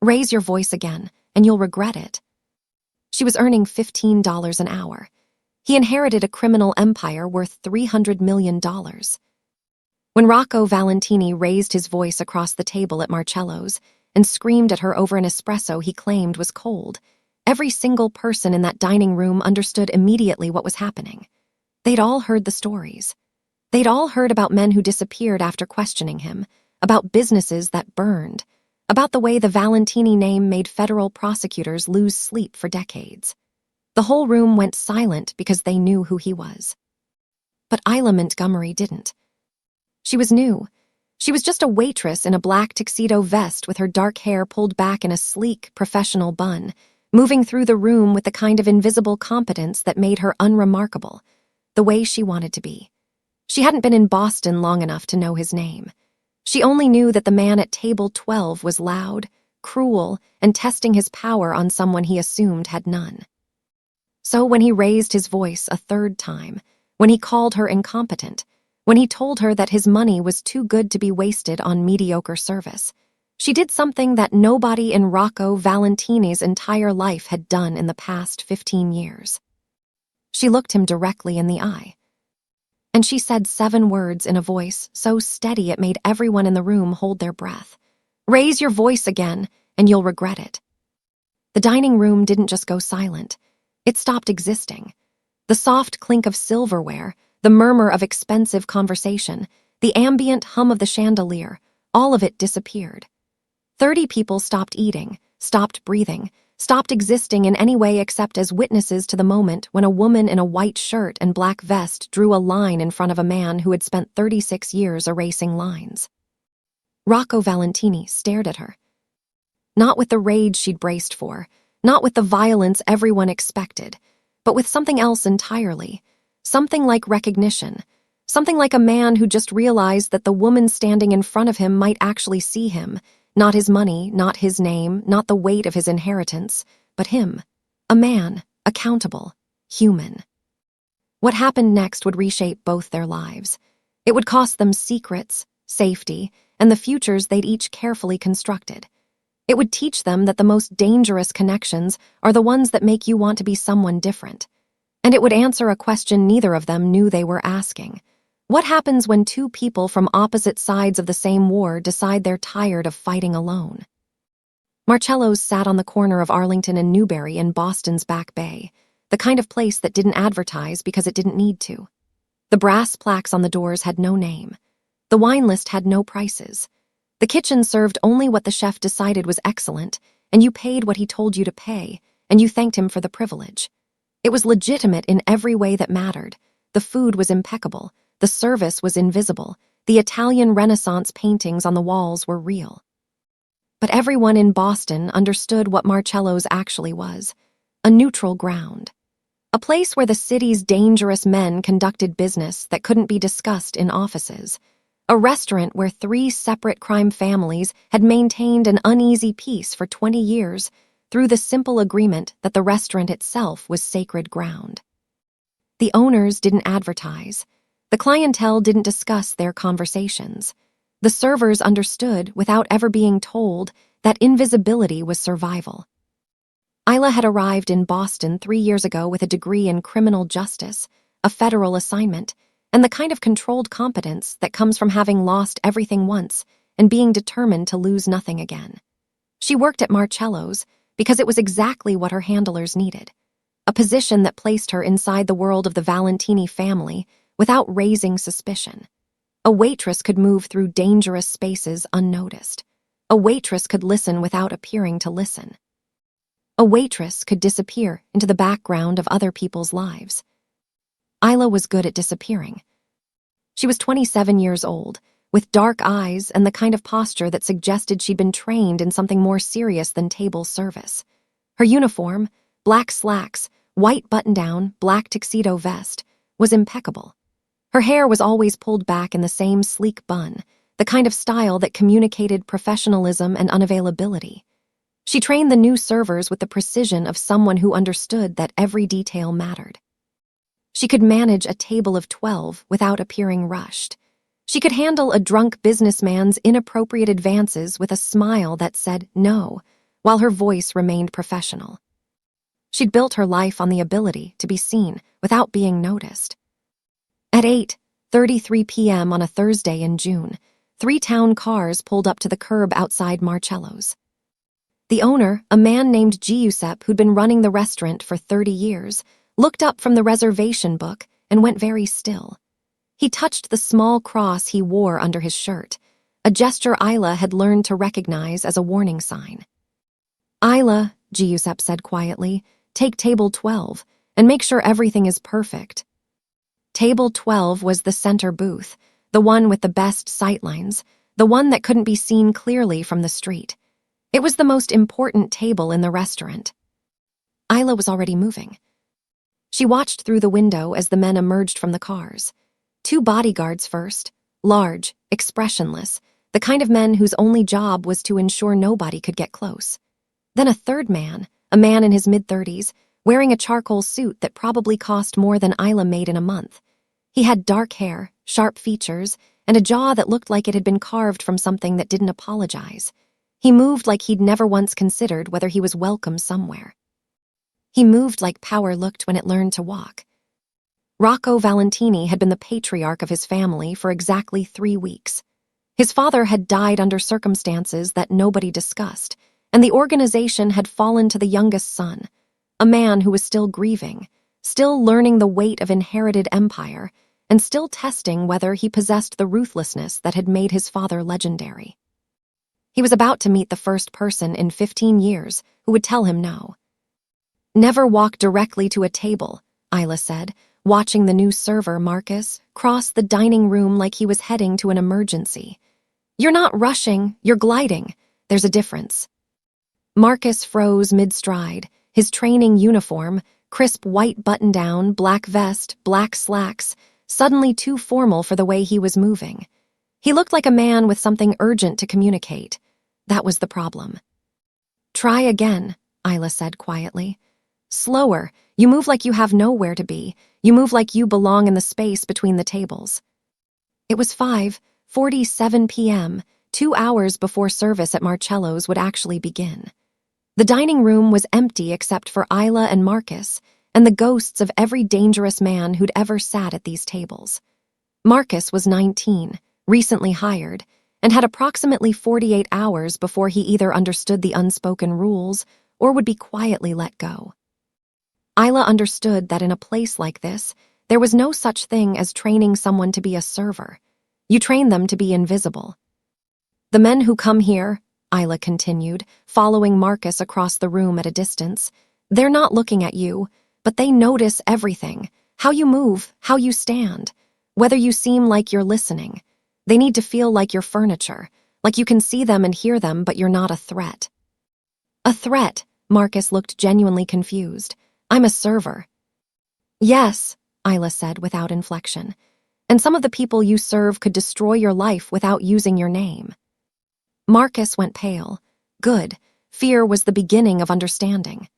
Raise your voice again, and you'll regret it. She was earning $15 an hour. He inherited a criminal empire worth $300 million. When Rocco Valentini raised his voice across the table at Marcello's and screamed at her over an espresso he claimed was cold, every single person in that dining room understood immediately what was happening. They'd all heard the stories. They'd all heard about men who disappeared after questioning him, about businesses that burned, about the way the Valentini name made federal prosecutors lose sleep for decades. The whole room went silent because they knew who he was. But Isla Montgomery didn't. She was new. She was just a waitress in a black tuxedo vest with her dark hair pulled back in a sleek, professional bun, moving through the room with the kind of invisible competence that made her unremarkable, the way she wanted to be. She hadn't been in Boston long enough to know his name. She only knew that the man at table 12 was loud, cruel, and testing his power on someone he assumed had none. So when he raised his voice a third time, when he called her incompetent, when he told her that his money was too good to be wasted on mediocre service, she did something that nobody in Rocco Valentini's entire life had done in the past 15 years. She looked him directly in the eye. And she said 7 words in a voice so steady it made everyone in the room hold their breath. Raise your voice again, and you'll regret it. The dining room didn't just go silent. It stopped existing. The soft clink of silverware, the murmur of expensive conversation, the ambient hum of the chandelier, all of it disappeared. 30 people stopped eating, stopped breathing, stopped existing in any way except as witnesses to the moment when a woman in a white shirt and black vest drew a line in front of a man who had spent 36 years erasing lines. Rocco Valentini stared at her. Not with the rage she'd braced for, not with the violence everyone expected, but with something else entirely. Something like recognition. Something like a man who just realized that the woman standing in front of him might actually see him. Not his money, not his name, not the weight of his inheritance, but him. A man, accountable, human. What happened next would reshape both their lives. It would cost them secrets, safety, and the futures they'd each carefully constructed. It would teach them that the most dangerous connections are the ones that make you want to be someone different. And it would answer a question neither of them knew they were asking. What happens when 2 people from opposite sides of the same war decide they're tired of fighting alone? Marcello's sat on the corner of Arlington and Newbury in Boston's Back Bay, the kind of place that didn't advertise because it didn't need to. The brass plaques on the doors had no name. The wine list had no prices. The kitchen served only what the chef decided was excellent, and you paid what he told you to pay, and you thanked him for the privilege. It was legitimate in every way that mattered. The food was impeccable. The service was invisible. The Italian Renaissance paintings on the walls were real. But everyone in Boston understood what Marcello's actually was. A neutral ground. A place where the city's dangerous men conducted business that couldn't be discussed in offices. A restaurant where 3 separate crime families had maintained an uneasy peace for 20 years through the simple agreement that the restaurant itself was sacred ground. The owners didn't advertise. The clientele didn't discuss their conversations. The servers understood, without ever being told, that invisibility was survival. Isla had arrived in Boston 3 years ago with a degree in criminal justice, a federal assignment, and the kind of controlled competence that comes from having lost everything once and being determined to lose nothing again. She worked at Marcello's because it was exactly what her handlers needed, a position that placed her inside the world of the Valentini family without raising suspicion. A waitress could move through dangerous spaces unnoticed. A waitress could listen without appearing to listen. A waitress could disappear into the background of other people's lives. Isla was good at disappearing. She was 27 years old, with dark eyes and the kind of posture that suggested she'd been trained in something more serious than table service. Her uniform, black slacks, white button-down, black tuxedo vest, was impeccable. Her hair was always pulled back in the same sleek bun, the kind of style that communicated professionalism and unavailability. She trained the new servers with the precision of someone who understood that every detail mattered. She could manage a table of 12 without appearing rushed. She could handle a drunk businessman's inappropriate advances with a smile that said no, while her voice remained professional. She'd built her life on the ability to be seen without being noticed. At 8:33 p.m. on a Thursday in June, 3 town cars pulled up to the curb outside Marcello's. The owner, a man named Giuseppe who'd been running the restaurant for 30 years, looked up from the reservation book and went very still. He touched the small cross he wore under his shirt, a gesture Isla had learned to recognize as a warning sign. "Isla," Giuseppe said quietly, "take table 12 and make sure everything is perfect." Table 12 was the center booth, the one with the best sightlines, the one that couldn't be seen clearly from the street. It was the most important table in the restaurant. Isla was already moving. She watched through the window as the men emerged from the cars. 2 bodyguards first, large, expressionless, the kind of men whose only job was to ensure nobody could get close. Then a third man, a man in his mid-30s, wearing a charcoal suit that probably cost more than Isla made in a month. He had dark hair, sharp features, and a jaw that looked like it had been carved from something that didn't apologize. He moved like he'd never once considered whether he was welcome somewhere. He moved like power looked when it learned to walk. Rocco Valentini had been the patriarch of his family for exactly 3 weeks. His father had died under circumstances that nobody discussed, and the organization had fallen to the youngest son, a man who was still grieving, still learning the weight of inherited empire, and still testing whether he possessed the ruthlessness that had made his father legendary. He was about to meet the first person in 15 years who would tell him no. "Never walk directly to a table," Isla said, watching the new server, Marcus, cross the dining room like he was heading to an emergency. "You're not rushing, you're gliding. There's a difference." Marcus froze mid-stride, his training uniform, crisp white button-down, black vest, black slacks, suddenly too formal for the way he was moving. He looked like a man with something urgent to communicate. That was the problem. "Try again," Isla said quietly. "Slower. You move like you have nowhere to be. You move like you belong in the space between the tables." It was 5:47 p.m., 2 hours before service at Marcello's would actually begin. The dining room was empty except for Isla and Marcus, and the ghosts of every dangerous man who'd ever sat at these tables. Marcus was 19, recently hired, and had approximately 48 hours before he either understood the unspoken rules or would be quietly let go. Isla understood that in a place like this, there was no such thing as training someone to be a server. You train them to be invisible. "The men who come here," Isla continued, following Marcus across the room at a distance, "they're not looking at you, but they notice everything, how you move, how you stand, whether you seem like you're listening. They need to feel like you're furniture, like you can see them and hear them, but you're not a threat." "A threat?" Marcus looked genuinely confused. "I'm a server." "Yes," Isla said without inflection, "and some of the people you serve could destroy your life without using your name." Marcus went pale. Good. Fear was the beginning of understanding.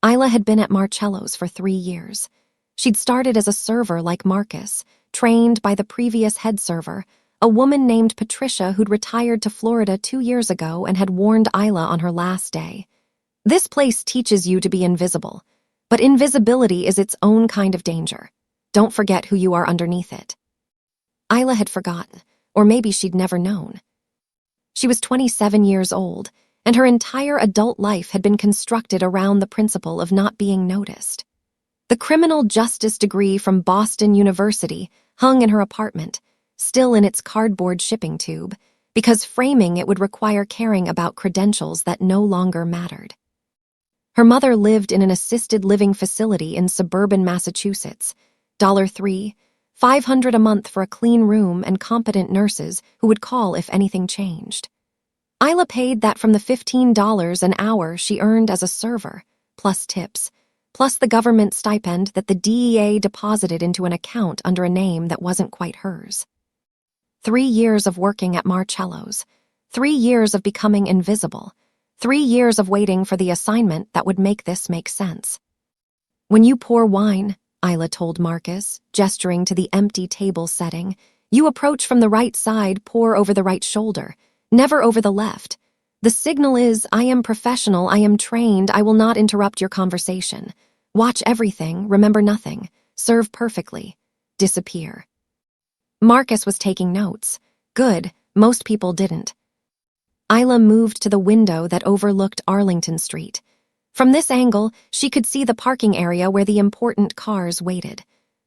Isla had been at Marcello's for 3 years. She'd started as a server like Marcus, trained by the previous head server, a woman named Patricia who'd retired to Florida 2 years ago and had warned Isla on her last day. "This place teaches you to be invisible, but invisibility is its own kind of danger. Don't forget who you are underneath it." Isla had forgotten, or maybe she'd never known. She was 27 years old, and her entire adult life had been constructed around the principle of not being noticed. The criminal justice degree from Boston University hung in her apartment, still in its cardboard shipping tube, because framing it would require caring about credentials that no longer mattered. Her mother lived in an assisted living facility in suburban Massachusetts, $3, $500 a month for a clean room and competent nurses who would call if anything changed. Isla paid that from the $15 an hour she earned as a server, plus tips, plus the government stipend that the DEA deposited into an account under a name that wasn't quite hers. 3 years of working at Marcello's, 3 years of becoming invisible, 3 years of waiting for the assignment that would make this make sense. "When you pour wine," Isla told Marcus, gesturing to the empty table setting, "you approach from the right side, pour over the right shoulder, never over the left. The signal is, I am professional, I am trained, I will not interrupt your conversation. Watch everything, remember nothing. Serve perfectly. Disappear. Marcus was taking notes. Good, most people didn't. Isla moved to the window that overlooked Arlington Street. From this angle, she could see the parking area where the important cars waited.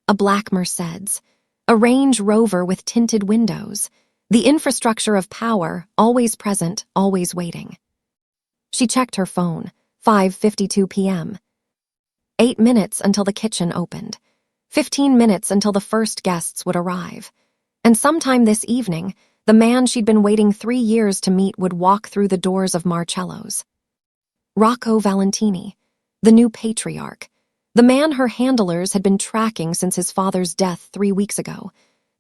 A black Mercedes. A Range Rover with tinted windows. The infrastructure of power, always present, always waiting. She checked her phone. 5:52 p.m. 8 minutes until the kitchen opened. 15 minutes until the first guests would arrive. And sometime this evening, the man she'd been waiting 3 years to meet would walk through the doors of Marcello's. Rocco Valentini, the new patriarch. The man her handlers had been tracking since his father's death 3 weeks ago.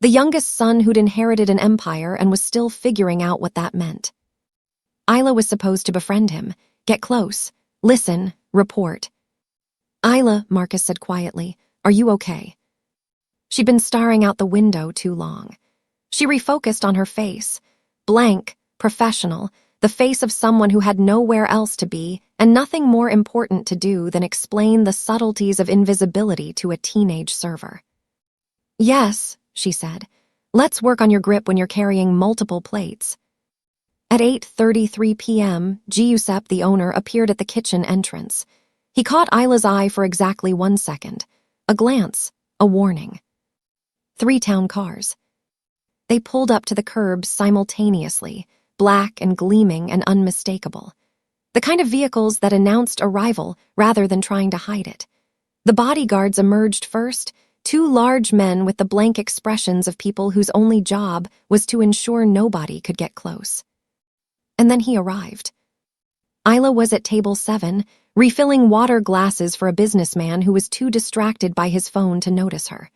The youngest son who'd inherited an empire and was still figuring out what that meant. Isla was supposed to befriend him, get close, listen, report. Isla, Marcus said quietly, are you okay? She'd been staring out the window too long. She refocused on her face, blank, professional, the face of someone who had nowhere else to be and nothing more important to do than explain the subtleties of invisibility to a teenage server. Yes, she said. Let's work on your grip when you're carrying multiple plates. At 8:33 p.m., Giuseppe, the owner, appeared at the kitchen entrance. He caught Isla's eye for exactly 1 second. A glance, a warning. 3 town cars. They pulled up to the curb simultaneously, black and gleaming and unmistakable. The kind of vehicles that announced arrival rather than trying to hide it. The bodyguards emerged first, 2 large men with the blank expressions of people whose only job was to ensure nobody could get close. And then he arrived. Isla was at table 7, refilling water glasses for a businessman who was too distracted by his phone to notice her.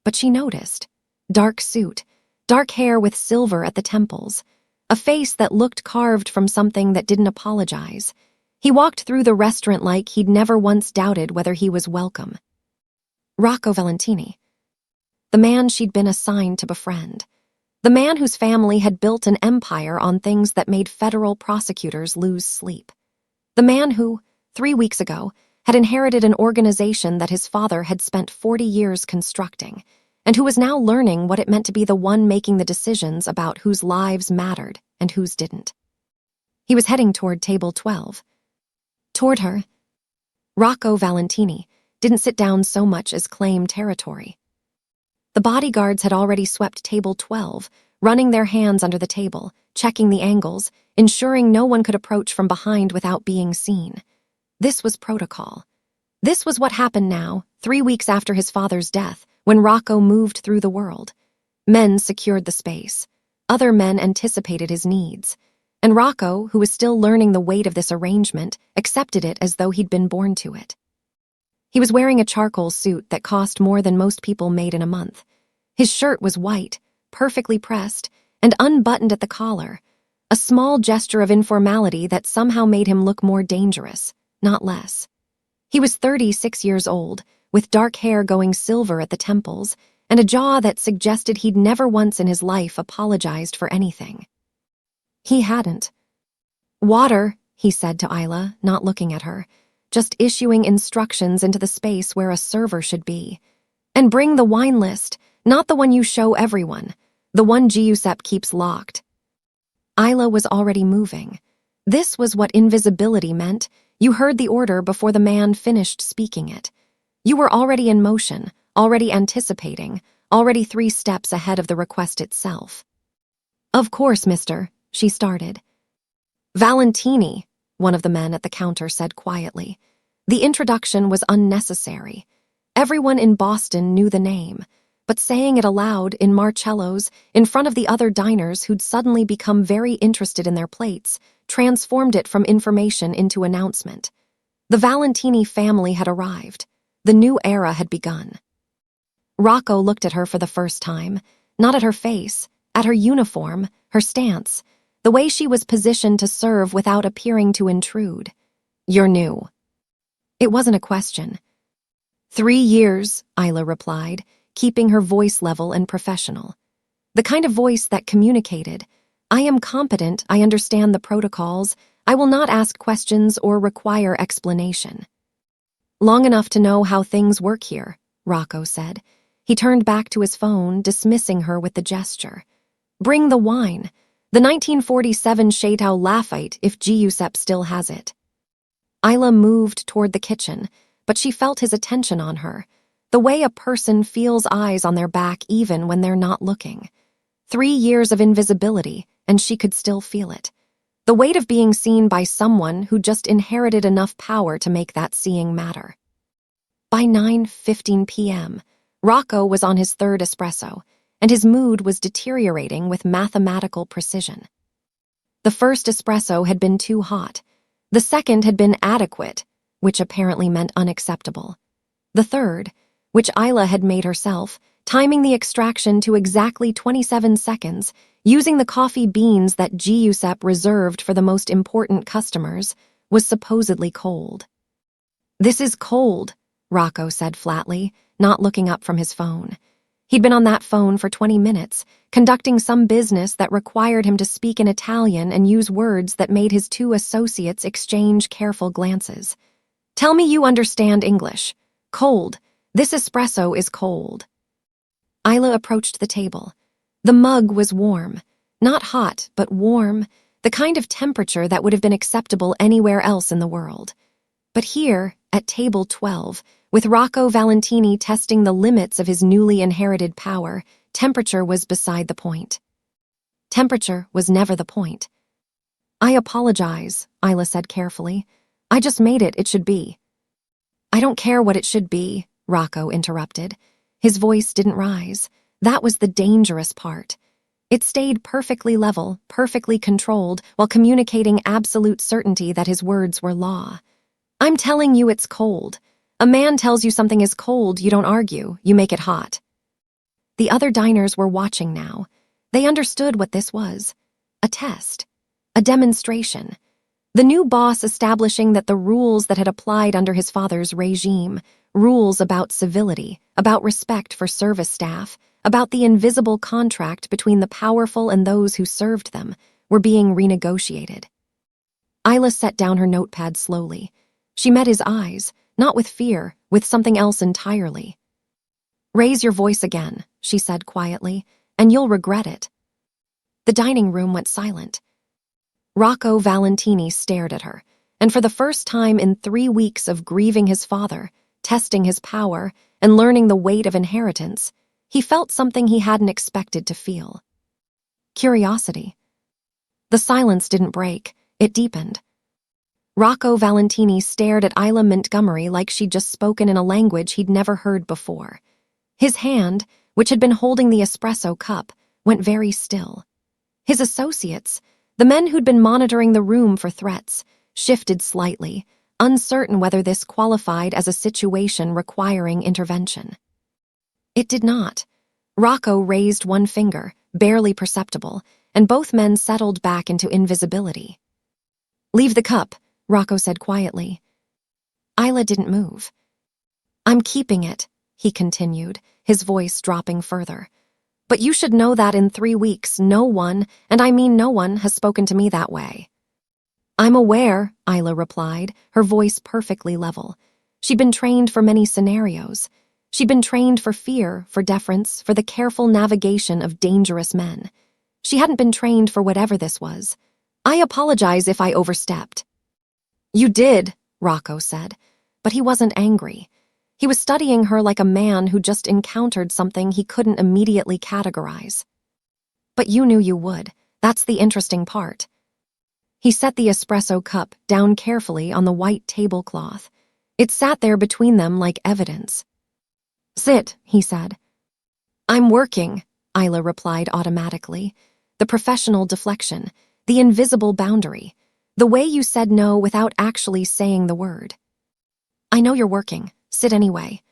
But she noticed. Dark suit, dark hair with silver at the temples, a face that looked carved from something that didn't apologize. He walked through the restaurant like he'd never once doubted whether he was welcome. Rocco Valentini. The man she'd been assigned to befriend. The man whose family had built an empire on things that made federal prosecutors lose sleep. The man who, 3 weeks ago, had inherited an organization that his father had spent 40 years constructing, and who was now learning what it meant to be the one making the decisions about whose lives mattered and whose didn't. He was heading toward table 12. Toward her. Rocco Valentini didn't sit down so much as claim territory. The bodyguards had already swept table 12, running their hands under the table, checking the angles, ensuring no one could approach from behind without being seen. This was protocol. This was what happened now, 3 weeks after his father's death, when Rocco moved through the world. Men secured the space. Other men anticipated his needs. And Rocco, who was still learning the weight of this arrangement, accepted it as though he'd been born to it. He was wearing a charcoal suit that cost more than most people made in a month. His shirt was white, perfectly pressed, and unbuttoned at the collar, a small gesture of informality that somehow made him look more dangerous, not less. He was 36 years old, with dark hair going silver at the temples, and a jaw that suggested he'd never once in his life apologized for anything. He hadn't. Water, he said to Isla, not looking at her, just issuing instructions into the space where a server should be. And bring the wine list, not the one you show everyone, the one Giuseppe keeps locked. Isla was already moving. This was what invisibility meant. You heard the order before the man finished speaking it. You were already in motion, already anticipating, already 3 steps ahead of the request itself. Of course, mister, she started. Valentini, one of the men at the counter said quietly. The introduction was unnecessary. Everyone in Boston knew the name, but saying it aloud in Marcello's, in front of the other diners who'd suddenly become very interested in their plates, transformed it from information into announcement. The Valentini family had arrived. The new era had begun. Rocco looked at her for the first time, not at her face, at her uniform, her stance, the way she was positioned to serve without appearing to intrude. You're new. It wasn't a question. 3 years, Isla replied, keeping her voice level and professional. The kind of voice that communicated, I am competent, I understand the protocols. I will not ask questions or require explanation. Long enough to know how things work here, Rocco said. He turned back to his phone, dismissing her with the gesture. Bring the wine. The 1947 Chateau Lafite, if Giuseppe still has it. Isla moved toward the kitchen, but she felt his attention on her, the way a person feels eyes on their back even when they're not looking. 3 years of invisibility, and she could still feel it. The weight of being seen by someone who just inherited enough power to make that seeing matter. By 9:15 p.m., Rocco was on his third espresso, and his mood was deteriorating with mathematical precision. The first espresso had been too hot. The second had been adequate, which apparently meant unacceptable. The third, which Isla had made herself, timing the extraction to exactly 27 seconds, using the coffee beans that Giuseppe reserved for the most important customers, was supposedly cold. "This is cold," Rocco said flatly, not looking up from his phone. He'd been on that phone for 20 minutes, conducting some business that required him to speak in Italian and use words that made his two associates exchange careful glances. "Tell me you understand English. Cold. This espresso is cold." Isla approached the table. The mug was warm. Not hot, but warm, the kind of temperature that would have been acceptable anywhere else in the world. But here, at table 12, with Rocco Valentini testing the limits of his newly inherited power, temperature was beside the point. Temperature was never the point. "I apologize," Isla said carefully. "I just made it should be." "I don't care what it should be," Rocco interrupted. His voice didn't rise. That was the dangerous part. It stayed perfectly level, perfectly controlled, while communicating absolute certainty that his words were law. "I'm telling you it's cold. A man tells you something is cold, you don't argue, you make it hot." The other diners were watching now. They understood what this was. A test. A demonstration. The new boss establishing that the rules that had applied under his father's regime, rules about civility, about respect for service staff, about the invisible contract between the powerful and those who served them, were being renegotiated. Isla set down her notepad slowly. She met his eyes, not with fear, with something else entirely. "Raise your voice again," she said quietly, "and you'll regret it." The dining room went silent. Rocco Valentini stared at her, and for the first time in 3 weeks of grieving his father, testing his power, and learning the weight of inheritance, he felt something he hadn't expected to feel. Curiosity. The silence didn't break, it deepened. Rocco Valentini stared at Isla Montgomery like she'd just spoken in a language he'd never heard before. His hand, which had been holding the espresso cup, went very still. His associates, the men who'd been monitoring the room for threats, shifted slightly, uncertain whether this qualified as a situation requiring intervention. It did not. Rocco raised one finger, barely perceptible, and both men settled back into invisibility. "Leave the cup," Rocco said quietly. Isla didn't move. "I'm keeping it," he continued, his voice dropping further. "But you should know that in 3 weeks, no one, and I mean no one, has spoken to me that way." "I'm aware," Isla replied, her voice perfectly level. She'd been trained for many scenarios. She'd been trained for fear, for deference, for the careful navigation of dangerous men. She hadn't been trained for whatever this was. "I apologize if I overstepped." "You did," Rocco said, but he wasn't angry. He was studying her like a man who just encountered something he couldn't immediately categorize. "But you knew you would. That's the interesting part." He set the espresso cup down carefully on the white tablecloth. It sat there between them like evidence. "Sit," he said. "I'm working," Isla replied automatically. The professional deflection, the invisible boundary, the way you said no without actually saying the word. "I know you're working. Sit anyway."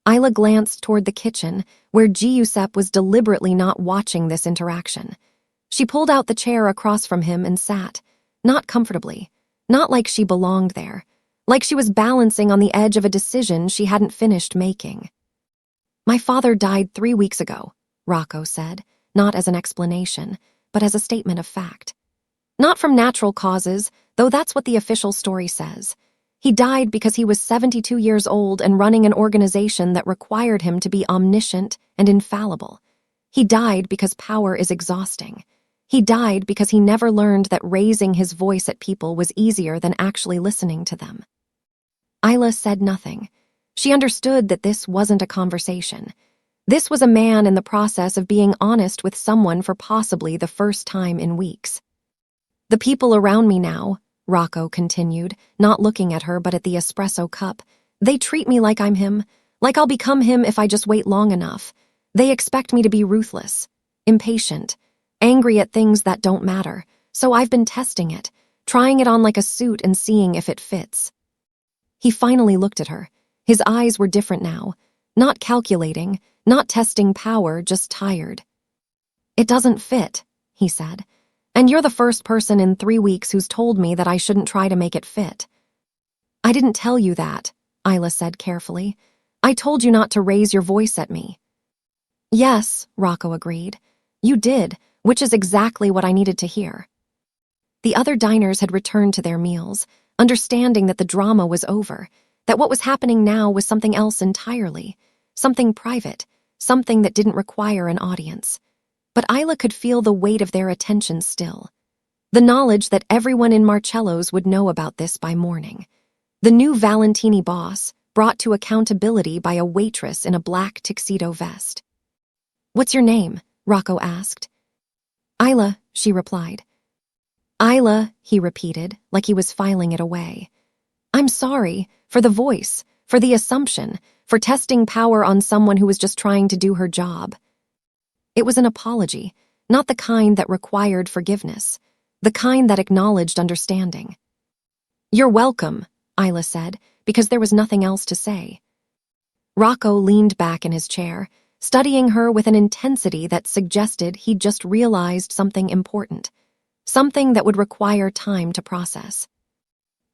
Isla glanced toward the kitchen, where Giuseppe was deliberately not watching this interaction. She pulled out the chair across from him and sat, not comfortably, not like she belonged there, like she was balancing on the edge of a decision she hadn't finished making. "My father died 3 weeks ago," Rocco said, not as an explanation, but as a statement of fact. Not from natural causes, though that's what the official story says. He died because he was 72 years old and running an organization that required him to be omniscient and infallible. He died because power is exhausting. He died because he never learned that raising his voice at people was easier than actually listening to them. Isla said nothing. She understood that this wasn't a conversation. This was a man in the process of being honest with someone for possibly the first time in weeks. The people around me now, Rocco continued, not looking at her but at the espresso cup, they treat me like I'm him, like I'll become him if I just wait long enough. They expect me to be ruthless, impatient, angry at things that don't matter, so I've been testing it, trying it on like a suit and seeing if it fits. He finally looked at her. His eyes were different now, not calculating, not testing power, just tired. "It doesn't fit," he said. "And you're the first person in 3 weeks who's told me that I shouldn't try to make it fit." "I didn't tell you that," Isla said carefully. "I told you not to raise your voice at me." "Yes," Rocco agreed. "You did, which is exactly what I needed to hear." The other diners had returned to their meals, understanding that the drama was over, that what was happening now was something else entirely, something private, something that didn't require an audience. But Isla could feel the weight of their attention still. The knowledge that everyone in Marcello's would know about this by morning. The new Valentini boss, brought to accountability by a waitress in a black tuxedo vest. "What's your name?" Rocco asked. "Isla," she replied. "Isla," he repeated, like he was filing it away. "I'm sorry, for the voice, for the assumption, for testing power on someone who was just trying to do her job." It was an apology, not the kind that required forgiveness, the kind that acknowledged understanding. "You're welcome," Isla said, because there was nothing else to say. Rocco leaned back in his chair, studying her with an intensity that suggested he'd just realized something important, something that would require time to process.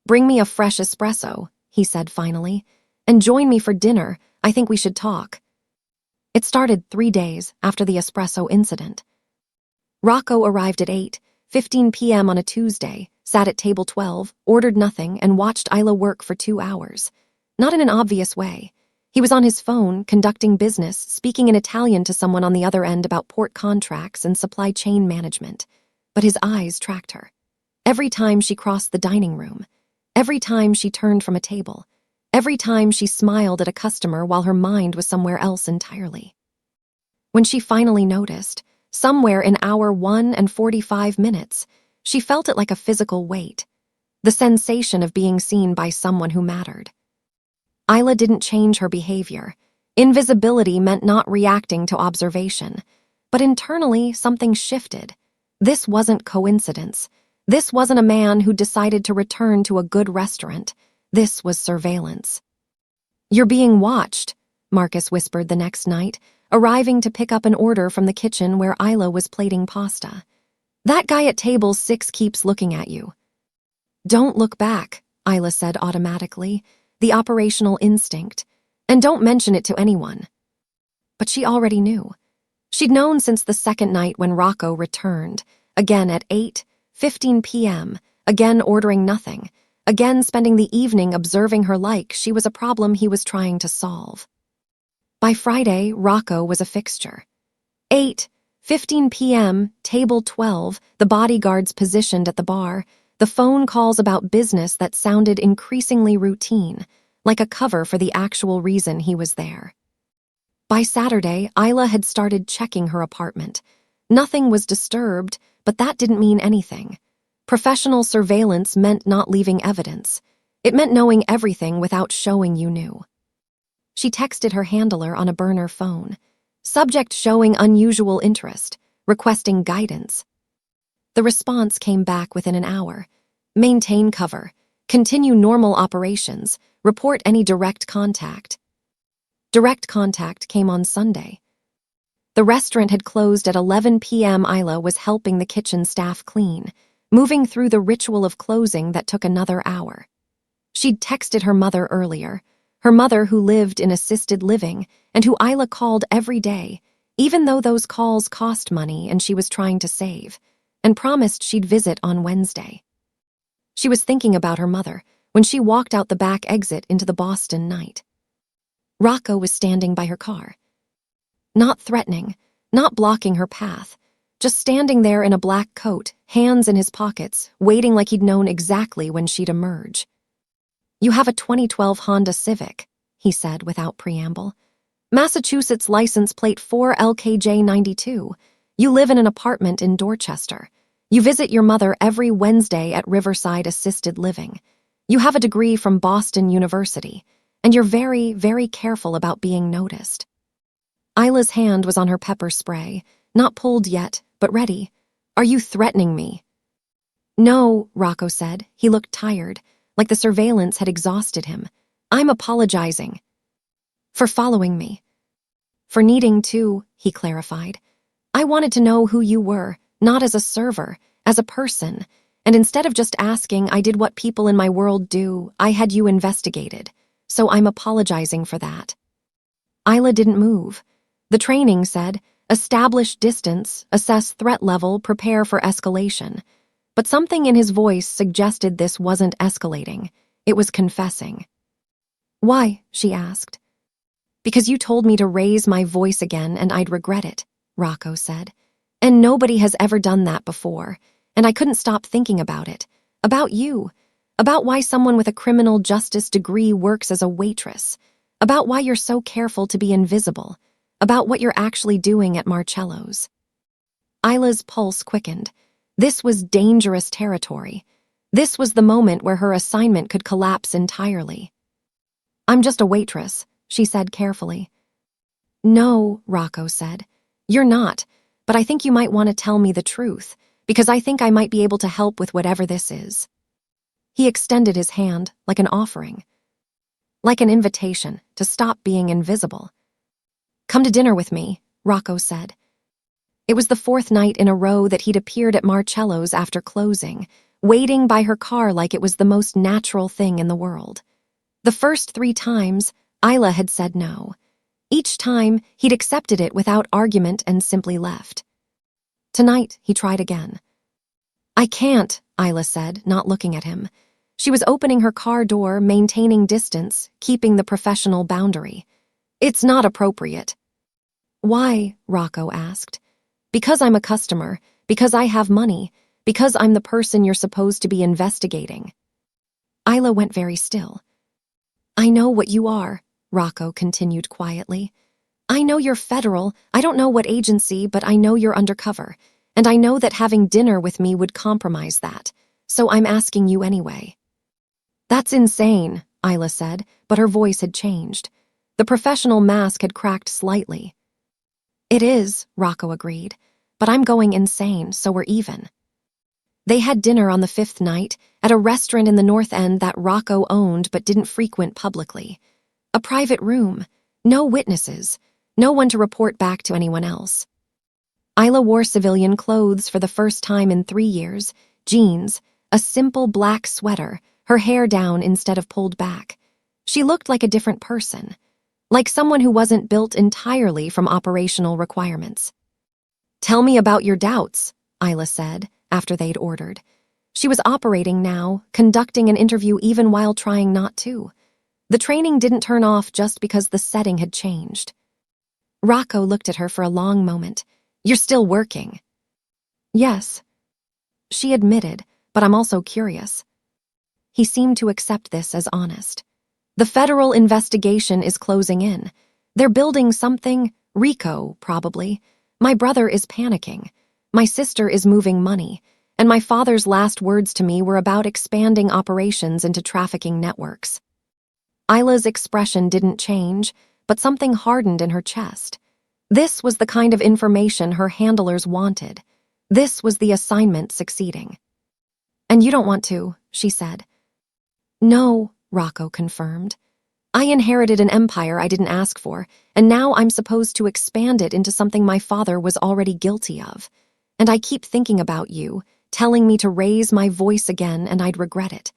"Bring me a fresh espresso," he said finally, "and join me for dinner. I think we should talk." It started 3 days after the espresso incident. Rocco arrived at 8:15 p.m. on a Tuesday, sat at table 12, ordered nothing, and watched Isla work for 2 hours. Not in an obvious way. He was on his phone, conducting business, speaking in Italian to someone on the other end about port contracts and supply chain management. But his eyes tracked her. Every time she crossed the dining room, every time she turned from a table, every time she smiled at a customer while her mind was somewhere else entirely. When she finally noticed, somewhere in hour 1 and 45 minutes, she felt it like a physical weight, the sensation of being seen by someone who mattered. Isla didn't change her behavior. Invisibility meant not reacting to observation, but internally something shifted. This wasn't coincidence. This wasn't a man who decided to return to a good restaurant. This was surveillance. "You're being watched," Marcus whispered the next night, arriving to pick up an order from the kitchen where Isla was plating pasta. "That guy at table 6 keeps looking at you." "Don't look back," Isla said automatically, the operational instinct, "and don't mention it to anyone." But she already knew. She'd known since the second night when Rocco returned, again at 8:15 p.m., again ordering nothing, again spending the evening observing her like she was a problem he was trying to solve. By Friday, Rocco was a fixture. 8:15 p.m., table 12, the bodyguards positioned at the bar, the phone calls about business that sounded increasingly routine, like a cover for the actual reason he was there. By Saturday, Isla had started checking her apartment. Nothing was disturbed, but that didn't mean anything. Professional surveillance meant not leaving evidence. It meant knowing everything without showing you knew. She texted her handler on a burner phone. Subject showing unusual interest, requesting guidance. The response came back within an hour. Maintain cover. Continue normal operations. Report any direct contact. Direct contact came on Sunday. The restaurant had closed at 11 p.m. Isla was helping the kitchen staff clean, moving through the ritual of closing that took another hour. She'd texted her mother earlier, her mother who lived in assisted living and who Isla called every day, even though those calls cost money and she was trying to save. and promised she'd visit on Wednesday. She was thinking about her mother when she walked out the back exit into the Boston night. Rocco was standing by her car. Not threatening, not blocking her path, just standing there in a black coat, hands in his pockets, waiting like he'd known exactly when she'd emerge. "You have a 2012 Honda Civic," he said without preamble. "Massachusetts license plate 4LKJ92. You live in an apartment in Dorchester. You visit your mother every Wednesday at Riverside Assisted Living. You have a degree from Boston University, and you're very, very careful about being noticed." Isla's hand was on her pepper spray, not pulled yet, but ready. "Are you threatening me?" "No," Rocco said. He looked tired, like the surveillance had exhausted him. "I'm apologizing." "For following me." "For needing to," he clarified. "I wanted to know who you were, not as a server, as a person, and instead of just asking, I did what people in my world do, I had you investigated, so I'm apologizing for that." Isla didn't move. The training said, establish distance, assess threat level, prepare for escalation. But something in his voice suggested this wasn't escalating. It was confessing. "Why?" she asked. "Because you told me to raise my voice again and I'd regret it," Rocco said. "And nobody has ever done that before, and I couldn't stop thinking about it. About you. About why someone with a criminal justice degree works as a waitress. About why you're so careful to be invisible. About what you're actually doing at Marcello's." Isla's pulse quickened. This was dangerous territory. This was the moment where her assignment could collapse entirely. "I'm just a waitress," she said carefully. "No," Rocco said. "You're not, but I think you might want to tell me the truth, because I think I might be able to help with whatever this is." He extended his hand like an offering. Like an invitation to stop being invisible. "Come to dinner with me," Rocco said. It was the fourth night in a row that he'd appeared at Marcello's after closing, waiting by her car like it was the most natural thing in the world. The first 3 times, Isla had said no. Each time, he'd accepted it without argument and simply left. Tonight, he tried again. "I can't," Isla said, not looking at him. She was opening her car door, maintaining distance, keeping the professional boundary. "It's not appropriate." "Why?" Rocco asked. "Because I'm a customer, because I have money, because I'm the person you're supposed to be investigating." Isla went very still. "I know what you are," Rocco continued quietly. "I know you're federal, I don't know what agency, but I know you're undercover, and I know that having dinner with me would compromise that, so I'm asking you anyway." "That's insane," Isla said, but her voice had changed. The professional mask had cracked slightly. "It is," Rocco agreed, "but I'm going insane, so we're even." They had dinner on the 5th night at a restaurant in the North End that Rocco owned but didn't frequent publicly. A private room, no witnesses, no one to report back to anyone else. Isla wore civilian clothes for the first time in 3 years, jeans, a simple black sweater, her hair down instead of pulled back. She looked like a different person. Like someone who wasn't built entirely from operational requirements. "Tell me about your doubts," Isla said, after they'd ordered. She was operating now, conducting an interview even while trying not to. The training didn't turn off just because the setting had changed. Rocco looked at her for a long moment. "You're still working." "Yes," she admitted, "but I'm also curious." He seemed to accept this as honest. "The federal investigation is closing in. They're building something, RICO, probably. My brother is panicking. My sister is moving money. And my father's last words to me were about expanding operations into trafficking networks." Isla's expression didn't change, but something hardened in her chest. This was the kind of information her handlers wanted. This was the assignment succeeding. "And you don't want to," she said. "No," Rocco confirmed. "I inherited an empire I didn't ask for, and now I'm supposed to expand it into something my father was already guilty of. And I keep thinking about you, telling me to raise my voice again and I'd regret it.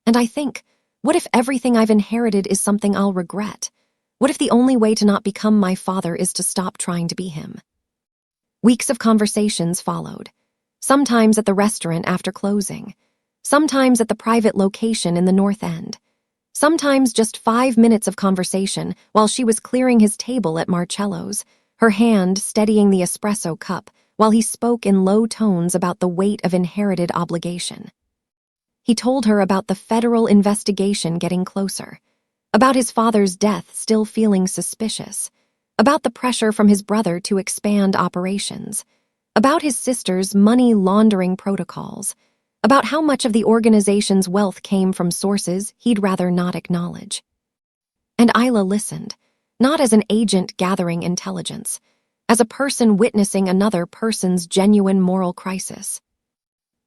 And I think, what if everything I've inherited is something I'll regret? What if the only way to not become my father is to stop trying to be him?" Weeks of conversations followed. Sometimes at the restaurant after closing. Sometimes at the private location in the North End. Sometimes just 5 minutes of conversation while she was clearing his table at Marcello's, her hand steadying the espresso cup while he spoke in low tones about the weight of inherited obligation. He told her about the federal investigation getting closer, about his father's death still feeling suspicious, about the pressure from his brother to expand operations, about his sister's money laundering protocols, about how much of the organization's wealth came from sources he'd rather not acknowledge. And Isla listened, not as an agent gathering intelligence, as a person witnessing another person's genuine moral crisis.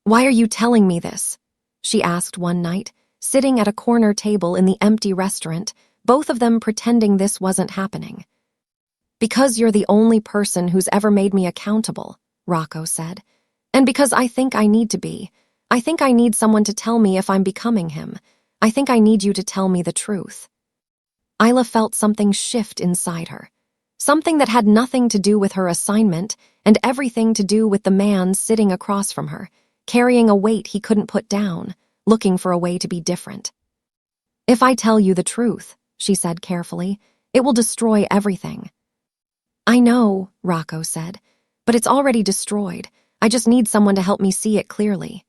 "Why are you telling me this?" she asked one night, sitting at a corner table in the empty restaurant, both of them pretending this wasn't happening. "Because you're the only person who's ever made me accountable," Rocco said. "And because I think I need to be. I think I need someone to tell me if I'm becoming him. I think I need you to tell me the truth." Isla felt something shift inside her. Something that had nothing to do with her assignment and everything to do with the man sitting across from her, carrying a weight he couldn't put down, looking for a way to be different. "If I tell you the truth," she said carefully, "it will destroy everything." "I know," Rocco said, "but it's already destroyed. I just need someone to help me see it clearly."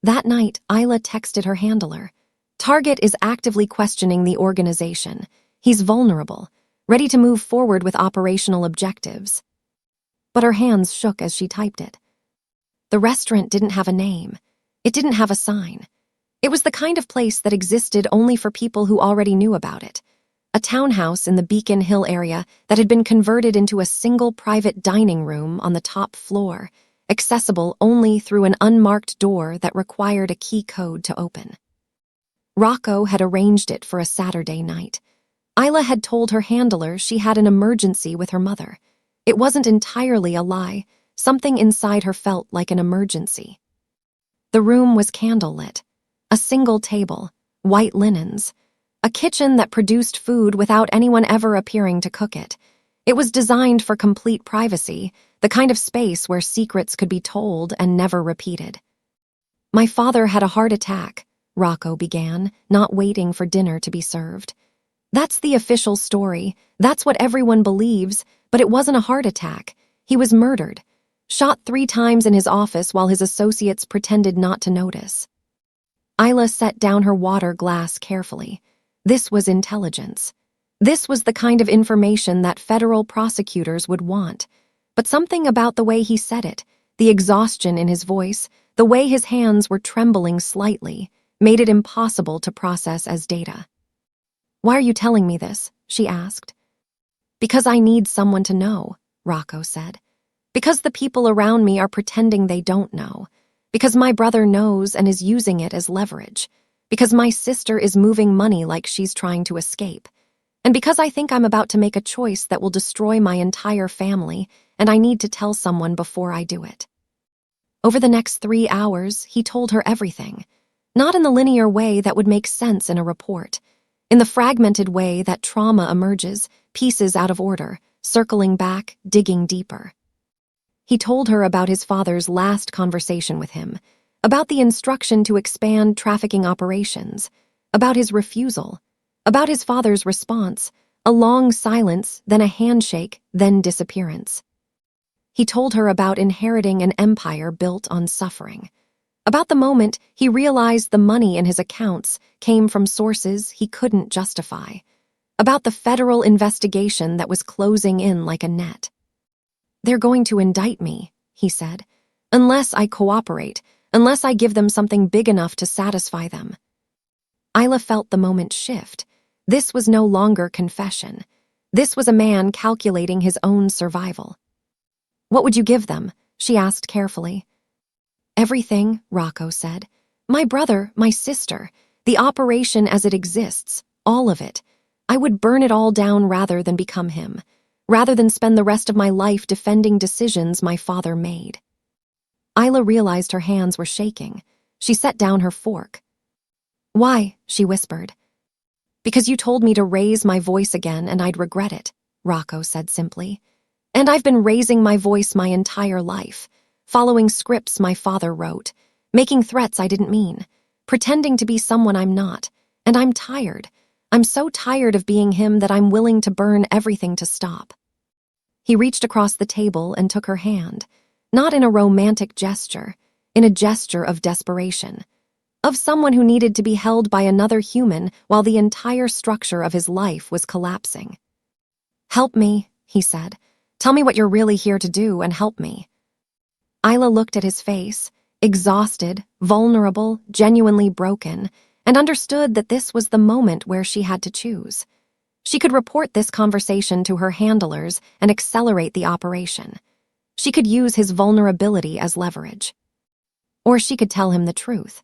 That night, Isla texted her handler. "Target is actively questioning the organization. He's vulnerable, ready to move forward with operational objectives." But her hands shook as she typed it. The restaurant didn't have a name. It didn't have a sign. It was the kind of place that existed only for people who already knew about it. A townhouse in the Beacon Hill area that had been converted into a single private dining room on the top floor, accessible only through an unmarked door that required a key code to open. Rocco had arranged it for a Saturday night. Isla had told her handler she had an emergency with her mother. It wasn't entirely a lie. Something inside her felt like an emergency. The room was candlelit. A single table, white linens, a kitchen that produced food without anyone ever appearing to cook it. It was designed for complete privacy, the kind of space where secrets could be told and never repeated. "My father had a heart attack," Rocco began, not waiting for dinner to be served. "That's the official story. That's what everyone believes, but it wasn't a heart attack. He was murdered, shot 3 times in his office while his associates pretended not to notice." Isla set down her water glass carefully. This was intelligence. This was the kind of information that federal prosecutors would want. But something about the way he said it, the exhaustion in his voice, the way his hands were trembling slightly, made it impossible to process as data. "Why are you telling me this?" she asked. "Because I need someone to know," Rocco said. "Because the people around me are pretending they don't know. Because my brother knows and is using it as leverage. Because my sister is moving money like she's trying to escape. And because I think I'm about to make a choice that will destroy my entire family, and I need to tell someone before I do it." Over the next 3 hours, he told her everything. Not in the linear way that would make sense in a report. In the fragmented way that trauma emerges, pieces out of order, circling back, digging deeper. He told her about his father's last conversation with him, about the instruction to expand trafficking operations, about his refusal, about his father's response, a long silence, then a handshake, then disappearance. He told her about inheriting an empire built on suffering, about the moment he realized the money in his accounts came from sources he couldn't justify, about the federal investigation that was closing in like a net. "They're going to indict me," he said, "unless I cooperate, unless I give them something big enough to satisfy them." Isla felt the moment shift. This was no longer confession. This was a man calculating his own survival. "What would you give them?" she asked carefully. "Everything," Rocco said. "My brother, my sister, the operation as it exists, all of it. I would burn it all down rather than become him. Rather than spend the rest of my life defending decisions my father made." Isla realized her hands were shaking. She set down her fork. "Why?" she whispered. "Because you told me to raise my voice again and I'd regret it," Rocco said simply. "And I've been raising my voice my entire life, following scripts my father wrote, making threats I didn't mean, pretending to be someone I'm not, and I'm tired. I'm so tired of being him that I'm willing to burn everything to stop. He reached across the table and took her hand, not in a romantic gesture, in a gesture of desperation, of someone who needed to be held by another human while the entire structure of his life was collapsing. "Help me," he said. "Tell me what you're really here to do and help me." Isla looked at his face, exhausted, vulnerable, genuinely broken, and understood that this was the moment where she had to choose. She could report this conversation to her handlers and accelerate the operation. She could use his vulnerability as leverage. Or she could tell him the truth.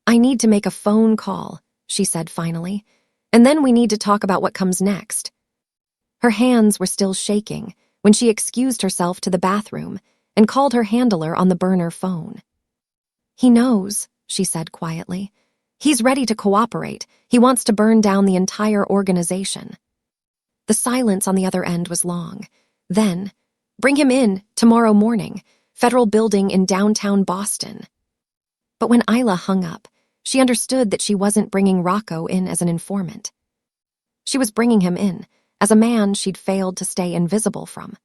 "I need to make a phone call," she said finally, "and then we need to talk about what comes next." Her hands were still shaking when she excused herself to the bathroom and called her handler on the burner phone. "He knows," she said quietly. "He's ready to cooperate. He wants to burn down the entire organization." The silence on the other end was long. Then, "Bring him in, tomorrow morning, Federal Building in downtown Boston." But when Isla hung up, she understood that she wasn't bringing Rocco in as an informant. She was bringing him in as a man she'd failed to stay invisible from.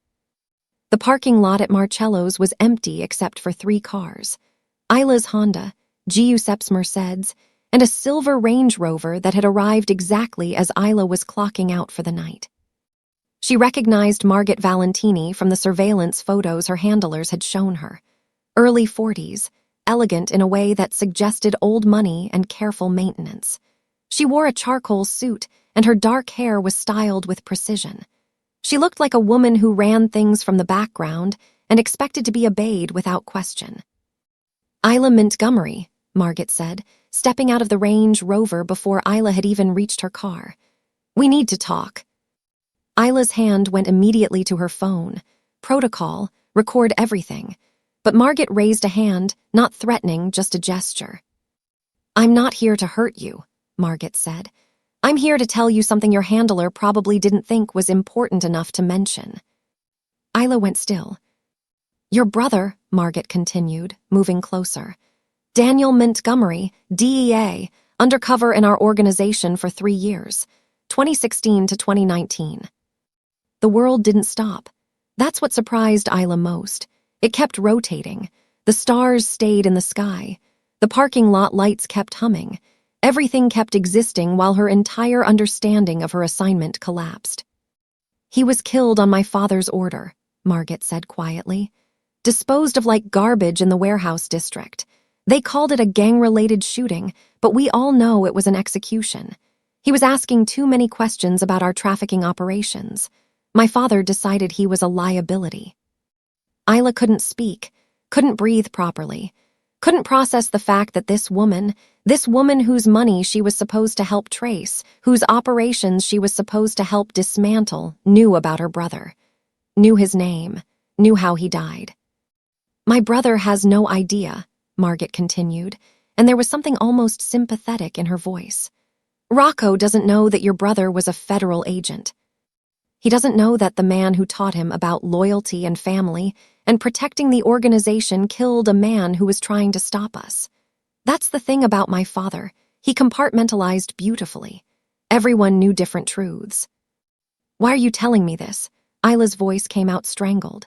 The parking lot at Marcello's was empty except for 3 cars: Isla's Honda, Giuseppe's Mercedes, and a silver Range Rover that had arrived exactly as Isla was clocking out for the night. She recognized Margot Valentini from the surveillance photos her handlers had shown her. Early 40s, elegant in a way that suggested old money and careful maintenance. She wore a charcoal suit, and her dark hair was styled with precision. She looked like a woman who ran things from the background and expected to be obeyed without question. "Isla Montgomery," Margot said, stepping out of the Range Rover before Isla had even reached her car. "We need to talk." Isla's hand went immediately to her phone. Protocol, record everything. But Margot raised a hand, not threatening, just a gesture. "I'm not here to hurt you," Margot said. "I'm here to tell you something your handler probably didn't think was important enough to mention." Isla went still. "Your brother," Margot continued, moving closer. "Daniel Montgomery, DEA, undercover in our organization for 3 years, 2016 to 2019. The world didn't stop. That's what surprised Isla most. It kept rotating. The stars stayed in the sky. The parking lot lights kept humming. Everything kept existing while her entire understanding of her assignment collapsed. "He was killed on my father's order," Margot said quietly. "Disposed of like garbage in the warehouse district. They called it a gang-related shooting, but we all know it was an execution. He was asking too many questions about our trafficking operations. My father decided he was a liability." Isla couldn't speak, couldn't breathe properly, couldn't process the fact that this woman whose money she was supposed to help trace, whose operations she was supposed to help dismantle, knew about her brother, knew his name, knew how he died. "My brother has no idea," Margot continued, and there was something almost sympathetic in her voice. "Rocco doesn't know that your brother was a federal agent. He doesn't know that the man who taught him about loyalty and family and protecting the organization killed a man who was trying to stop us. That's the thing about my father. He compartmentalized beautifully. Everyone knew different truths." "Why are you telling me this?" Isla's voice came out strangled.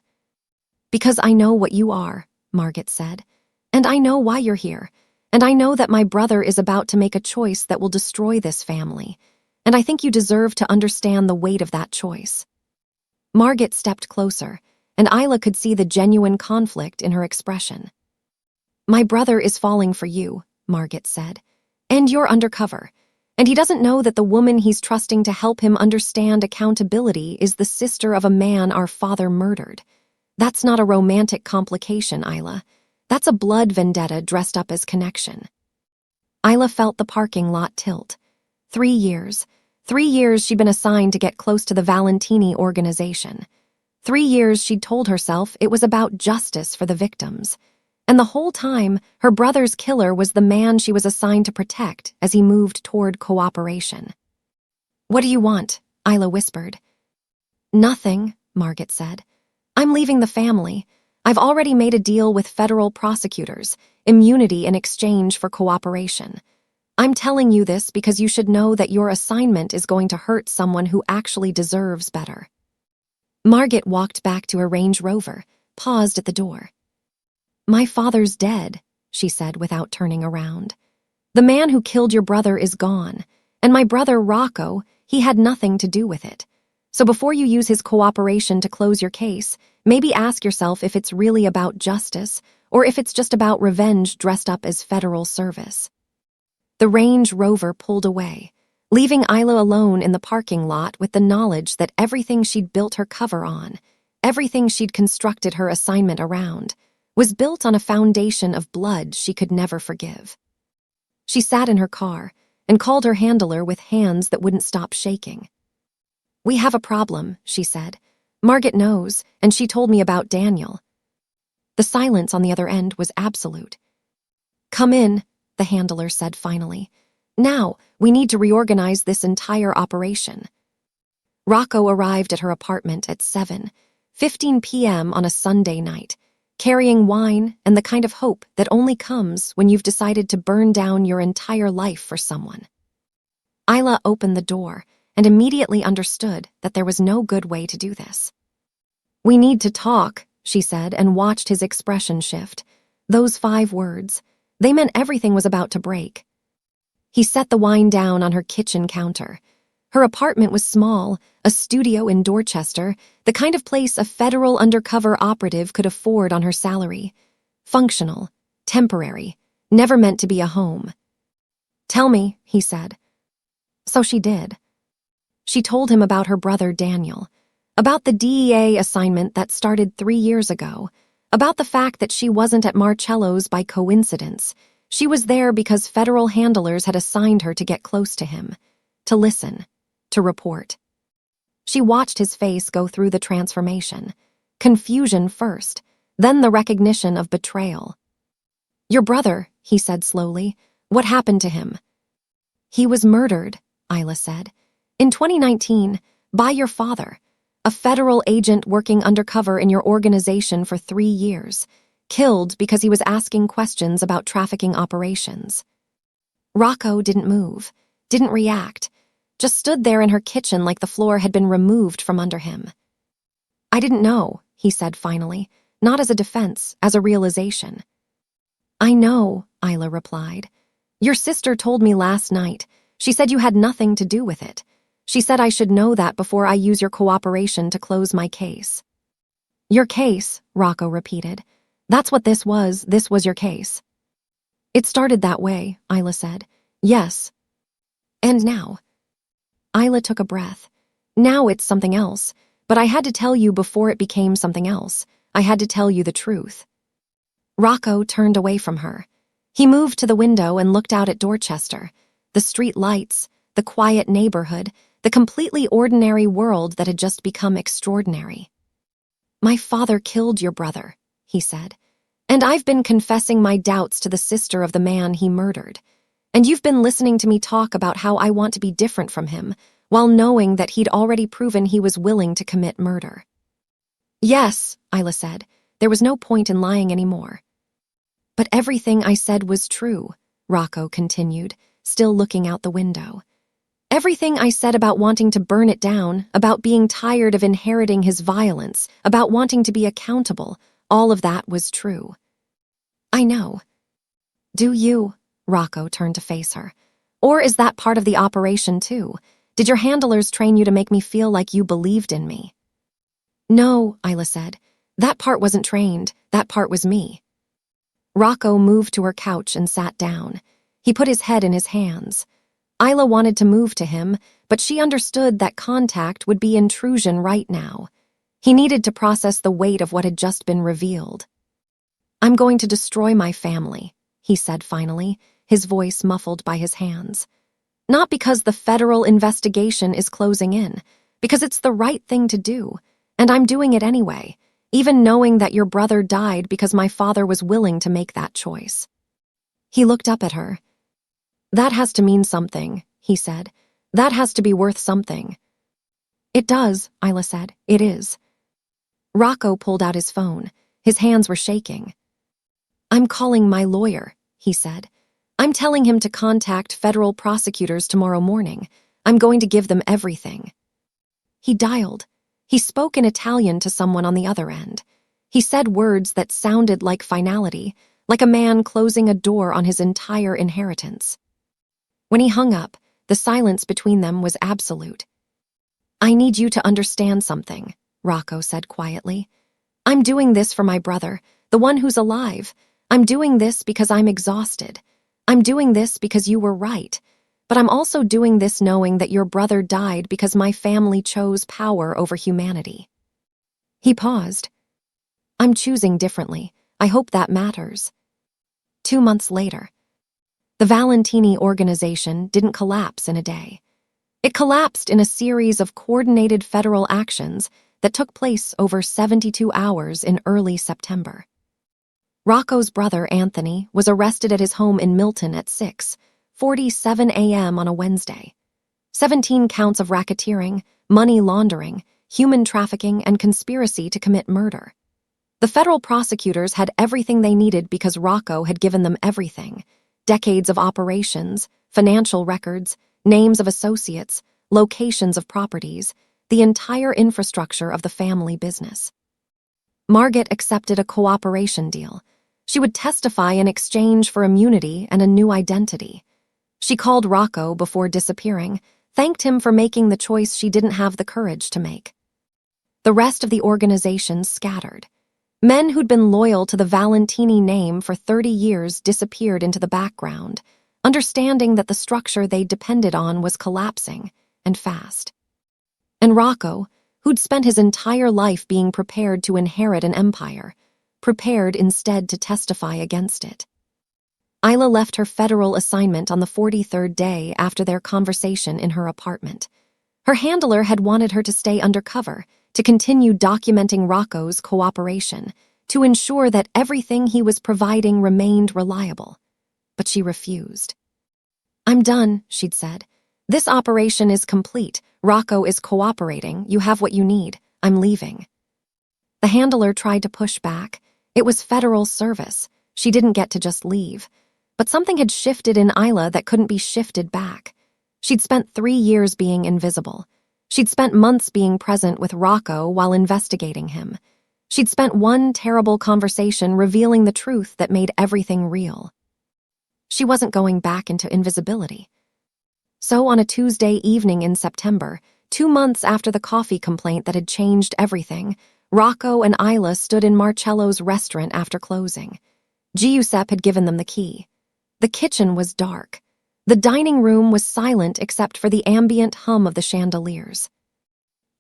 "Because I know what you are," Margot said. "And I know why you're here. And I know that my brother is about to make a choice that will destroy this family. And I think you deserve to understand the weight of that choice." Margot stepped closer, and Isla could see the genuine conflict in her expression. "My brother is falling for you," Margot said. "And you're undercover. And he doesn't know that the woman he's trusting to help him understand accountability is the sister of a man our father murdered. That's not a romantic complication, Isla. That's a blood vendetta dressed up as connection." Isla felt the parking lot tilt. 3 years. 3 years she'd been assigned to get close to the Valentini organization. 3 years she'd told herself it was about justice for the victims. And the whole time, her brother's killer was the man she was assigned to protect as he moved toward cooperation. "What do you want?" Isla whispered. "Nothing," Margot said. "I'm leaving the family. I've already made a deal with federal prosecutors, immunity in exchange for cooperation. I'm telling you this because you should know that your assignment is going to hurt someone who actually deserves better." Margaret walked back to her Range Rover, paused at the door. "My father's dead," she said without turning around. "The man who killed your brother is gone, and my brother Rocco, he had nothing to do with it. So before you use his cooperation to close your case, maybe ask yourself if it's really about justice or if it's just about revenge dressed up as federal service." The Range Rover pulled away, leaving Isla alone in the parking lot with the knowledge that everything she'd built her cover on, everything she'd constructed her assignment around, was built on a foundation of blood she could never forgive. She sat in her car and called her handler with hands that wouldn't stop shaking. "We have a problem," she said. "Margaret knows, and she told me about Daniel." The silence on the other end was absolute. "Come in," the handler said finally. "Now, we need to reorganize this entire operation." Rocco arrived at her apartment at 7:15 p.m. on a Sunday night, carrying wine and the kind of hope that only comes when you've decided to burn down your entire life for someone. Isla opened the door and immediately understood that there was no good way to do this. "We need to talk," she said, and watched his expression shift. Those 5 words, they meant everything was about to break. He set the wine down on her kitchen counter. Her apartment was small, a studio in Dorchester, the kind of place a federal undercover operative could afford on her salary. Functional, temporary, never meant to be a home. "Tell me," he said. So she did. She told him about her brother Daniel, about the DEA assignment that started 3 years ago, about the fact that she wasn't at Marcello's by coincidence. She was there because federal handlers had assigned her to get close to him, to listen, to report. She watched his face go through the transformation. Confusion first, then the recognition of betrayal. "Your brother," he said slowly. "What happened to him?" "He was murdered," Isla said. "In 2019, by your father, a federal agent working undercover in your organization for 3 years, killed because he was asking questions about trafficking operations." Rocco didn't move, didn't react, just stood there in her kitchen like the floor had been removed from under him. "I didn't know," he said finally, not as a defense, as a realization. "I know," Isla replied. "Your sister told me last night. She said you had nothing to do with it. She said I should know that before I use your cooperation to close my case." "Your case," Rocco repeated. "That's what this was your case." "It started that way," Isla said. "Yes. And now?" Isla took a breath. "Now it's something else, but I had to tell you before it became something else. I had to tell you the truth." Rocco turned away from her. He moved to the window and looked out at Dorchester, the street lights, the quiet neighborhood, the completely ordinary world that had just become extraordinary. "My father killed your brother," he said, "and I've been confessing my doubts to the sister of the man he murdered. And you've been listening to me talk about how I want to be different from him, while knowing that he'd already proven he was willing to commit murder." "Yes," Isla said. There was no point in lying anymore. "But everything I said was true," Rocco continued, still looking out the window. "Everything I said about wanting to burn it down, about being tired of inheriting his violence, about wanting to be accountable, all of that was true." "I know." "Do you?" Rocco turned to face her. "Or is that part of the operation too? Did your handlers train you to make me feel like you believed in me?" "No," Isla said. "That part wasn't trained. That part was me." Rocco moved to her couch and sat down. He put his head in his hands. Isla wanted to move to him, but she understood that contact would be intrusion right now. He needed to process the weight of what had just been revealed. "I'm going to destroy my family," he said finally, his voice muffled by his hands. "Not because the federal investigation is closing in, because it's the right thing to do, and I'm doing it anyway, even knowing that your brother died because my father was willing to make that choice." He looked up at her. "That has to mean something," he said. "That has to be worth something." "It does," Isla said. "It is." Rocco pulled out his phone, His hands were shaking. "I'm calling my lawyer," he said. "I'm telling him to contact federal prosecutors tomorrow morning. I'm going to give them everything." He dialed. He spoke in Italian to someone on the other end. He said words that sounded like finality, like a man closing a door on his entire inheritance. When he hung up, the silence between them was absolute. "I need you to understand something," Rocco said quietly. "I'm doing this for my brother, the one who's alive. I'm doing this because I'm exhausted. I'm doing this because you were right. But I'm also doing this knowing that your brother died because my family chose power over humanity." He paused. "I'm choosing differently. I hope that matters." 2 months later, the Valentini organization didn't collapse in a day. It collapsed in a series of coordinated federal actions that took place over 72 hours in early September. Rocco's brother, Anthony, was arrested at his home in Milton at 6:47 a.m. on a Wednesday. 17 counts of racketeering, money laundering, human trafficking, and conspiracy to commit murder. The federal prosecutors had everything they needed because Rocco had given them everything: decades of operations, financial records, names of associates, locations of properties, the entire infrastructure of the family business. Margaret accepted a cooperation deal. She would testify in exchange for immunity and a new identity. She called Rocco before disappearing, thanked him for making the choice she didn't have the courage to make. The rest of the organization scattered. Men who'd been loyal to the Valentini name for 30 years disappeared into the background, understanding that the structure they depended on was collapsing, and fast. And Rocco, who'd spent his entire life being prepared to inherit an empire, prepared instead to testify against it. Isla left her federal assignment on the 43rd day after their conversation in her apartment. Her handler had wanted her to stay undercover, to continue documenting Rocco's cooperation, to ensure that everything he was providing remained reliable. But she refused. "I'm done," she'd said. "This operation is complete. Rocco is cooperating. You have what you need. I'm leaving." The handler tried to push back. It was federal service. She didn't get to just leave. But something had shifted in Isla that couldn't be shifted back. She'd spent 3 years being invisible. She'd spent months being present with Rocco while investigating him. She'd spent one terrible conversation revealing the truth that made everything real. She wasn't going back into invisibility. So on a Tuesday evening in September, 2 months after the coffee complaint that had changed everything, Rocco and Isla stood in Marcello's restaurant after closing. Giuseppe had given them the key. The kitchen was dark. The dining room was silent except for the ambient hum of the chandeliers.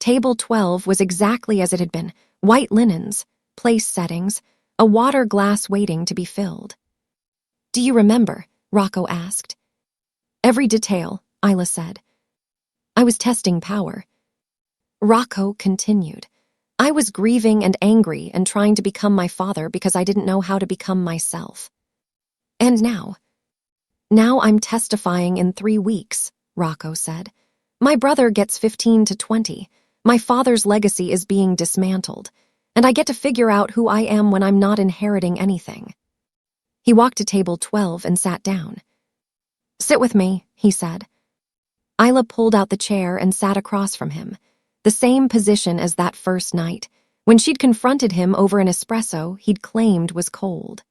Table 12 was exactly as it had been: white linens, place settings, a water glass waiting to be filled. "Do you remember?" Rocco asked. "Every detail," Isla said. "I was testing power." Rocco continued. "I was grieving and angry and trying to become my father because I didn't know how to become myself. And now I'm testifying in 3 weeks," Rocco said. "My brother gets 15 to 20. My father's legacy is being dismantled, and I get to figure out who I am when I'm not inheriting anything." He walked to table 12 and sat down. "Sit with me," he said. Isla pulled out the chair and sat across from him, the same position as that first night, when she'd confronted him over an espresso he'd claimed was cold.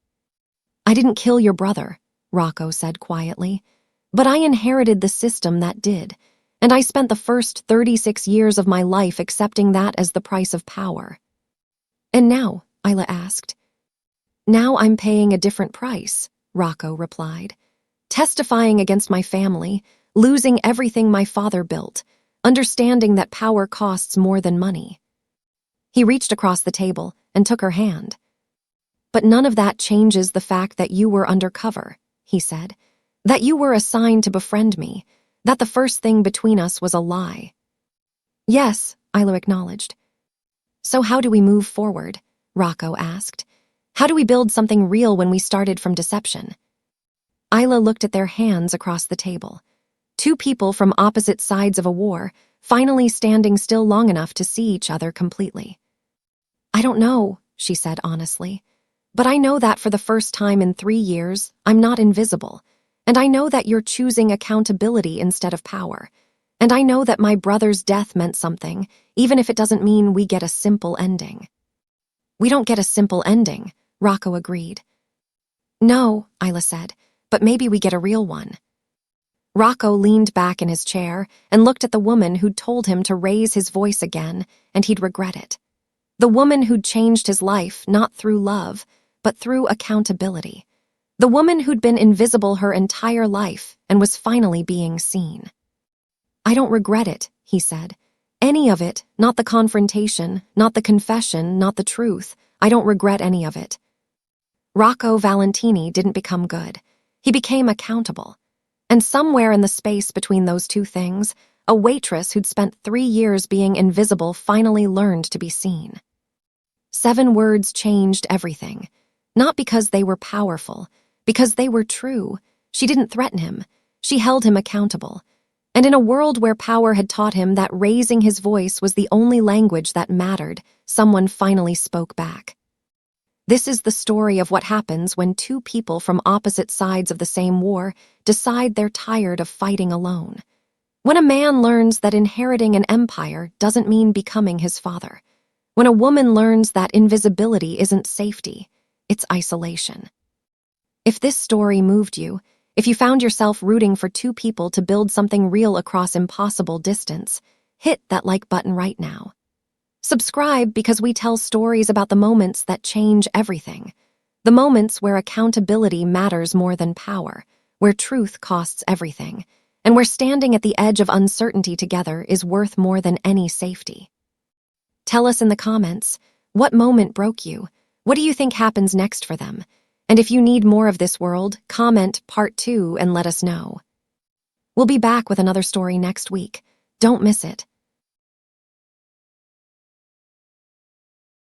"I didn't kill your brother," Rocco said quietly, "but I inherited the system that did, and I spent the first 36 years of my life accepting that as the price of power." "And now?" Isla asked. "Now I'm paying a different price," Rocco replied. "Testifying against my family, losing everything my father built, understanding that power costs more than money." He reached across the table and took her hand. "But none of that changes the fact that you were undercover," he said. "That you were assigned to befriend me, that the first thing between us was a lie." "Yes," Isla acknowledged. "So how do we move forward?" Rocco asked. "How do we build something real when we started from deception?" Isla looked at their hands across the table. 2 people from opposite sides of a war, finally standing still long enough to see each other completely. "I don't know," she said honestly. But I know that for the first time in 3 years, I'm not invisible. And I know that you're choosing accountability instead of power. And I know that my brother's death meant something, even if it doesn't mean we get a simple ending. We don't get a simple ending, Rocco agreed. No, Isla said, but maybe we get a real one. Rocco leaned back in his chair and looked at the woman who'd told him to raise his voice again, and he'd regret it. The woman who'd changed his life not through love, but through accountability. The woman who'd been invisible her entire life and was finally being seen. I don't regret it, he said. Any of it, not the confrontation, not the confession, not the truth. I don't regret any of it. Rocco Valentini didn't become good. He became accountable. And somewhere in the space between those two things, a waitress who'd spent 3 years being invisible finally learned to be seen. 7 words changed everything. Not because they were powerful, because they were true. She didn't threaten him. She held him accountable. And in a world where power had taught him that raising his voice was the only language that mattered, someone finally spoke back. This is the story of what happens when 2 people from opposite sides of the same war decide they're tired of fighting alone. When a man learns that inheriting an empire doesn't mean becoming his father. When a woman learns that invisibility isn't safety, it's isolation. If this story moved you, if you found yourself rooting for 2 people to build something real across impossible distance, hit that like button right now. Subscribe because we tell stories about the moments that change everything. The moments where accountability matters more than power, where truth costs everything, and where standing at the edge of uncertainty together is worth more than any safety. Tell us in the comments, what moment broke you? What do you think happens next for them? And if you need more of this world, comment part 2 and let us know. We'll be back with another story next week. Don't miss it.